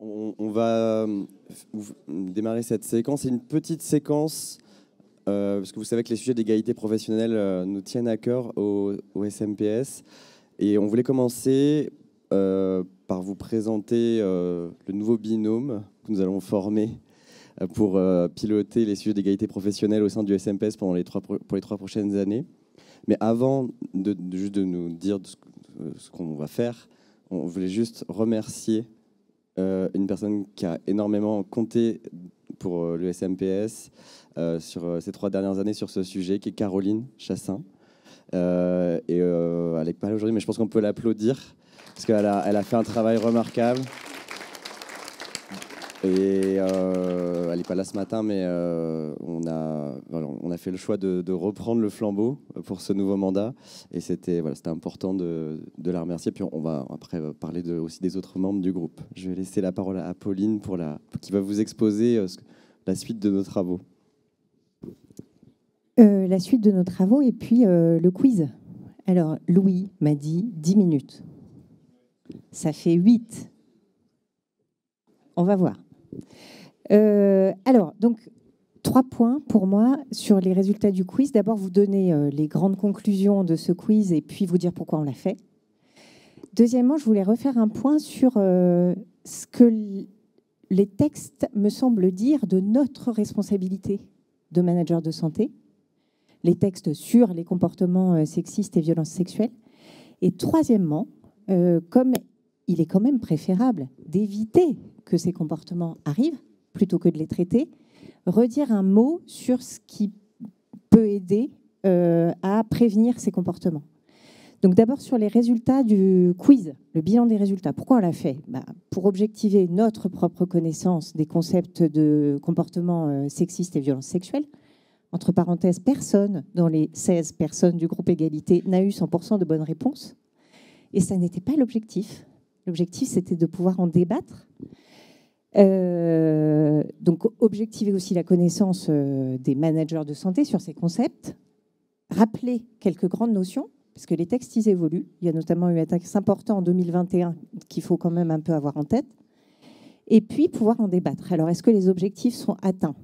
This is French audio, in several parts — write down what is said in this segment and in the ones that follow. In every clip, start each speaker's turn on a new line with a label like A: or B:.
A: On va démarrer cette séquence. C'est une petite séquence, parce que vous savez que les sujets d'égalité professionnelle nous tiennent à cœur au SMPS. Et on voulait commencer par vous présenter le nouveau binôme que nous allons former pour piloter les sujets d'égalité professionnelle au sein du SMPS pour les 3 prochaines années. Mais avant juste de nous dire ce qu'on va faire, on voulait juste remercier une personne qui a énormément compté pour le SMPS sur ces 3 dernières années sur ce sujet, qui est Caroline Chassin. Elle n'est pas là aujourd'hui, mais je pense qu'on peut l'applaudir parce qu'elle a fait un travail remarquable. Et elle n'est pas là ce matin, mais on a fait le choix de reprendre le flambeau pour ce nouveau mandat. Et c'était important de la remercier. Puis on va après parler aussi des autres membres du groupe. Je vais laisser la parole à Pauline qui va vous exposer la suite de nos travaux.
B: La suite de nos travaux et puis le quiz. Alors, Louis m'a dit 10 minutes. Ça fait 8. On va voir. Alors, donc, 3 points pour moi sur les résultats du quiz. D'abord, vous donner les grandes conclusions de ce quiz et puis vous dire pourquoi on l'a fait. Deuxièmement, je voulais refaire un point sur ce que les textes me semblent dire de notre responsabilité de manager de santé, les textes sur les comportements sexistes et violences sexuelles. Et troisièmement, comme il est quand même préférable d'éviter que ces comportements arrivent, plutôt que de les traiter, redire un mot sur ce qui peut aider à prévenir ces comportements. Donc d'abord sur les résultats du quiz, le bilan des résultats. Pourquoi on l'a fait ? Pour objectiver notre propre connaissance des concepts de comportements sexistes et violences sexuelles. Entre parenthèses, personne dans les 16 personnes du groupe Égalité n'a eu 100% de bonnes réponses. Et ça n'était pas l'objectif. L'objectif, c'était de pouvoir en débattre. Donc, objectiver aussi la connaissance des managers de santé sur ces concepts. Rappeler quelques grandes notions, parce que les textes, ils évoluent. Il y a notamment eu un texte important en 2021 qu'il faut quand même un peu avoir en tête. Et puis, pouvoir en débattre. Alors, est-ce que les objectifs sont atteints ?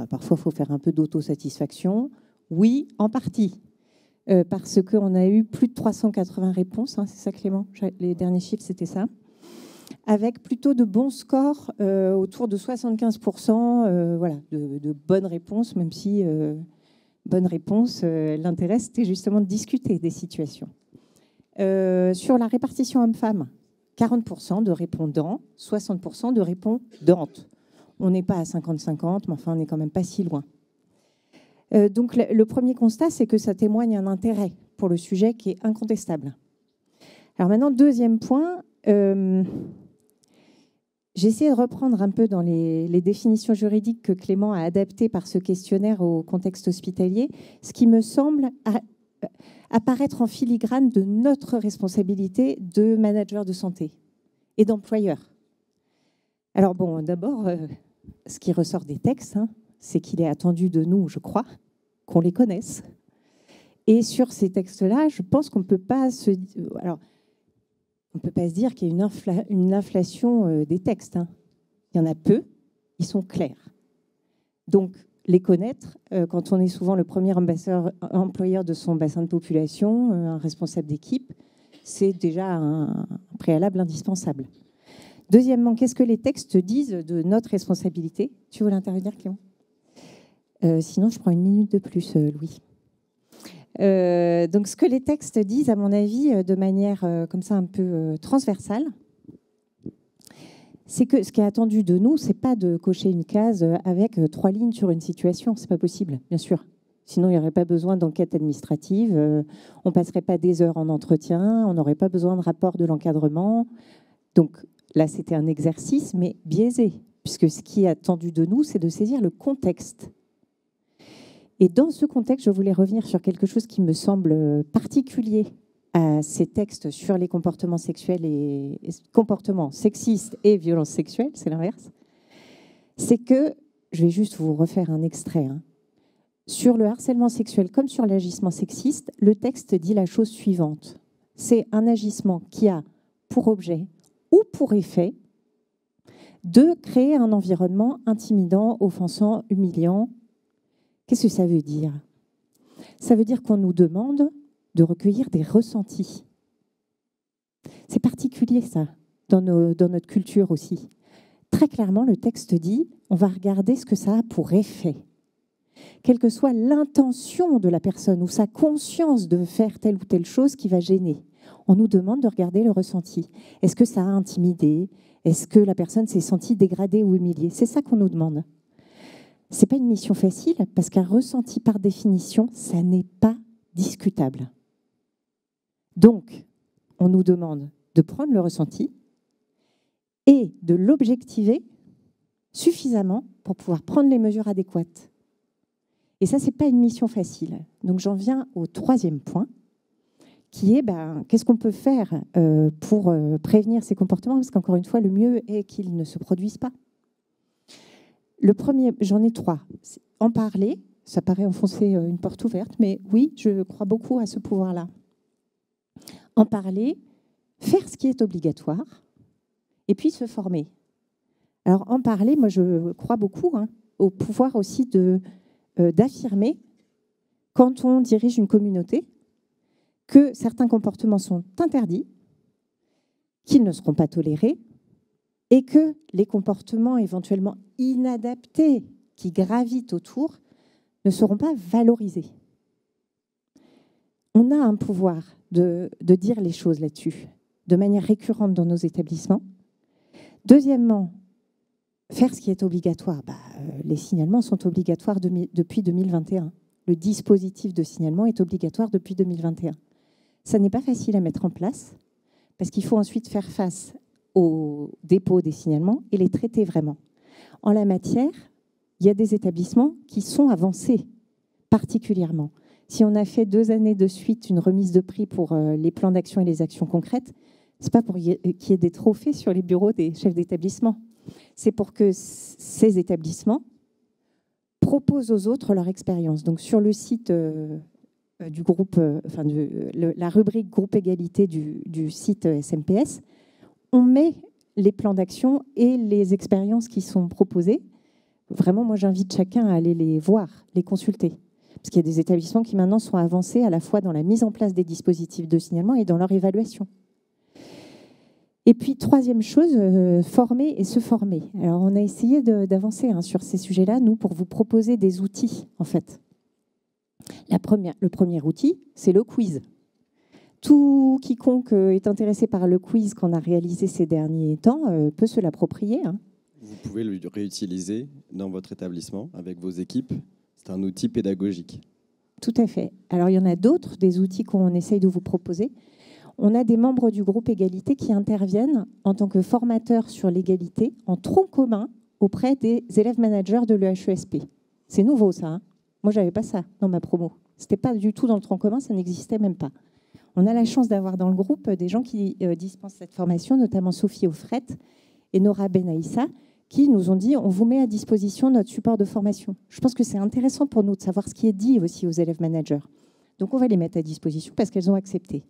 B: Parfois, il faut faire un peu d'autosatisfaction. Oui, en partie. Parce qu'on a eu plus de 380 réponses, hein, c'est ça Clément ? Les derniers chiffres, c'était ça. Avec plutôt de bons scores, autour de 75%, voilà, de bonnes réponses, même si bonne réponse, l'intérêt, c'était justement de discuter des situations. Sur la répartition homme-femme, 40% de répondants, 60% de répondantes. On n'est pas à 50-50, mais enfin, on n'est quand même pas si loin. Donc, le premier constat, c'est que ça témoigne un intérêt pour le sujet qui est incontestable. Alors maintenant, deuxième point, j'ai essayé de reprendre un peu dans les définitions juridiques que Clément a adaptées par ce questionnaire au contexte hospitalier, ce qui me semble apparaître en filigrane de notre responsabilité de manager de santé et d'employeur. Alors bon, d'abord, ce qui ressort des textes, hein, c'est qu'il est attendu de nous, je crois, qu'on les connaisse. Et sur ces textes-là, je pense qu'on ne peut pas se dire qu'il y a une inflation des textes. Hein. Il y en a peu, ils sont clairs. Donc, les connaître, quand on est souvent le premier employeur de son bassin de population, un responsable d'équipe, c'est déjà un préalable indispensable. Deuxièmement, qu'est-ce que les textes disent de notre responsabilité ? Tu veux l'intervenir, Clément ? Sinon, je prends 1 minute de plus, Louis. Donc, ce que les textes disent, à mon avis, de manière comme ça un peu transversale, c'est que ce qui est attendu de nous, c'est pas de cocher une case avec 3 lignes sur une situation. C'est pas possible, bien sûr. Sinon, il n'y aurait pas besoin d'enquête administrative, on passerait pas des heures en entretien, on n'aurait pas besoin de rapport de l'encadrement. Donc, là, c'était un exercice, mais biaisé, puisque ce qui est attendu de nous, c'est de saisir le contexte. Et dans ce contexte, je voulais revenir sur quelque chose qui me semble particulier à ces textes sur les comportements sexuels et comportements sexistes et violences sexuelles, c'est l'inverse. C'est que, je vais juste vous refaire un extrait, hein. Sur le harcèlement sexuel comme sur l'agissement sexiste, le texte dit la chose suivante. C'est un agissement qui a pour objet ou pour effet de créer un environnement intimidant, offensant, humiliant. Qu'est-ce que ça veut dire? Ça veut dire qu'on nous demande de recueillir des ressentis. C'est particulier, ça, dans notre culture aussi. Très clairement, le texte dit, on va regarder ce que ça a pour effet. Quelle que soit l'intention de la personne ou sa conscience de faire telle ou telle chose qui va gêner, on nous demande de regarder le ressenti. Est-ce que ça a intimidé? Est-ce que la personne s'est sentie dégradée ou humiliée? C'est ça qu'on nous demande. Ce n'est pas une mission facile, parce qu'un ressenti, par définition, ça n'est pas discutable. Donc, on nous demande de prendre le ressenti et de l'objectiver suffisamment pour pouvoir prendre les mesures adéquates. Et ça, ce n'est pas une mission facile. Donc, j'en viens au troisième point, qui est qu'est-ce qu'on peut faire pour prévenir ces comportements? Parce qu'encore une fois, le mieux est qu'ils ne se produisent pas. Le premier, j'en ai 3. En parler, ça paraît enfoncer une porte ouverte, mais oui, je crois beaucoup à ce pouvoir-là. En parler, faire ce qui est obligatoire, et puis se former. Alors, en parler, moi, je crois beaucoup au pouvoir aussi d'affirmer, quand on dirige une communauté, que certains comportements sont interdits, qu'ils ne seront pas tolérés, et que les comportements éventuellement inadaptés qui gravitent autour ne seront pas valorisés. On a un pouvoir de dire les choses là-dessus, de manière récurrente dans nos établissements. Deuxièmement, faire ce qui est obligatoire. Les signalements sont obligatoires depuis 2021. Le dispositif de signalement est obligatoire depuis 2021. Ça n'est pas facile à mettre en place, parce qu'il faut ensuite faire face au dépôt des signalements et les traiter vraiment. En la matière, il y a des établissements qui sont avancés particulièrement. Si on a fait 2 années de suite une remise de prix pour les plans d'action et les actions concrètes, ce n'est pas pour qu'il y ait des trophées sur les bureaux des chefs d'établissement. C'est pour que ces établissements proposent aux autres leur expérience. Donc sur le site du groupe, la rubrique groupe égalité du site SMPS, on met les plans d'action et les expériences qui sont proposées. Vraiment, moi, j'invite chacun à aller les voir, les consulter. Parce qu'il y a des établissements qui maintenant sont avancés à la fois dans la mise en place des dispositifs de signalement et dans leur évaluation. Et puis, troisième chose, former et se former. Alors, on a essayé d'avancer sur ces sujets-là, nous, pour vous proposer des outils, en fait. Le premier outil, c'est le quiz. Tout quiconque est intéressé par le quiz qu'on a réalisé ces derniers temps peut se l'approprier.
A: Vous pouvez le réutiliser dans votre établissement avec vos équipes. C'est un outil pédagogique.
B: Tout à fait. Alors, il y en a d'autres, des outils qu'on essaye de vous proposer. On a des membres du groupe Égalité qui interviennent en tant que formateurs sur l'égalité en tronc commun auprès des élèves managers de l'EHESP. C'est nouveau, ça. Moi, je n'avais pas ça dans ma promo. Ce n'était pas du tout dans le tronc commun, ça n'existait même pas. On a la chance d'avoir dans le groupe des gens qui dispensent cette formation, notamment Sophie Offret et Nora Benaïssa, qui nous ont dit on vous met à disposition notre support de formation. Je pense que c'est intéressant pour nous de savoir ce qui est dit aussi aux élèves managers. Donc on va les mettre à disposition parce qu'elles ont accepté.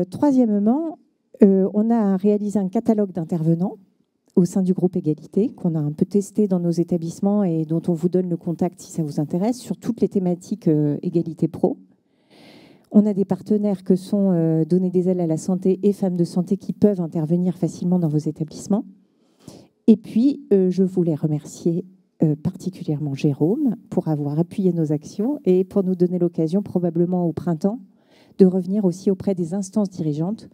B: Troisièmement, on a réalisé un catalogue d'intervenants au sein du groupe Égalité, qu'on a un peu testé dans nos établissements et dont on vous donne le contact si ça vous intéresse, sur toutes les thématiques Égalité Pro. On a des partenaires que sont Donner des ailes à la santé et Femmes de santé qui peuvent intervenir facilement dans vos établissements. Et puis, je voulais remercier particulièrement Jérôme pour avoir appuyé nos actions et pour nous donner l'occasion, probablement au printemps, de revenir aussi auprès des instances dirigeantes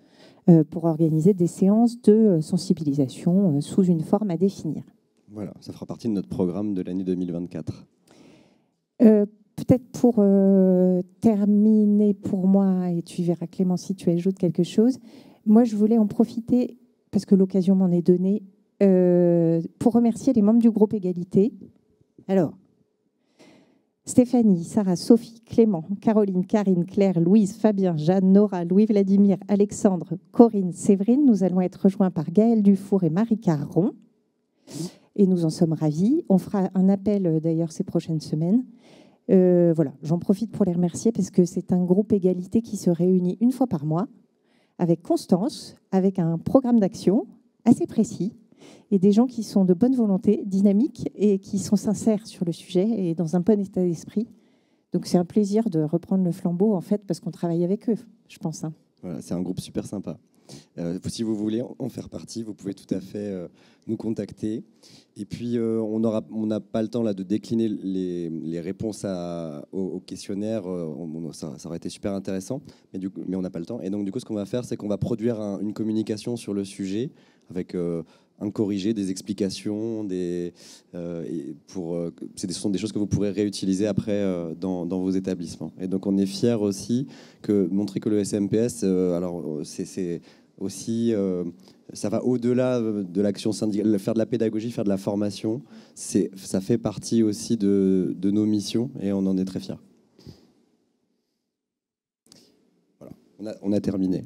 B: pour organiser des séances de sensibilisation sous une forme à définir.
A: Voilà, ça fera partie de notre programme de l'année 2024.
B: Peut-être pour terminer pour moi, et tu verras Clément si tu ajoutes quelque chose, moi je voulais en profiter, parce que l'occasion m'en est donnée, pour remercier les membres du groupe Égalité. Alors, Stéphanie, Sarah, Sophie, Clément, Caroline, Karine, Claire, Louise, Fabien, Jeanne, Nora, Louis-Vladimir, Alexandre, Corinne, Séverine. Nous allons être rejoints par Gaëlle Dufour et Marie Caron. Et nous en sommes ravis. On fera un appel d'ailleurs ces prochaines semaines. Voilà, j'en profite pour les remercier parce que c'est un groupe Égalité qui se réunit une fois par mois avec constance, avec un programme d'action assez précis et des gens qui sont de bonne volonté, dynamiques et qui sont sincères sur le sujet et dans un bon état d'esprit. Donc c'est un plaisir de reprendre le flambeau en fait parce qu'on travaille avec eux, je pense. Hein.
A: Voilà, c'est un groupe super sympa. Si vous voulez en faire partie, vous pouvez tout à fait nous contacter. Et puis, on n'a pas le temps là, de décliner les réponses au questionnaire. Ça aurait été super intéressant, mais on n'a pas le temps. Et donc, du coup, ce qu'on va faire, c'est qu'on va produire une communication sur le sujet avec un corrigé, des explications. Ce sont des choses que vous pourrez réutiliser après dans vos établissements. Et donc, on est fiers aussi montrer que le SMPS, c'est aussi, ça va au-delà de l'action syndicale, faire de la pédagogie, faire de la formation, ça fait partie aussi de nos missions et on en est très fiers. Voilà, on a terminé.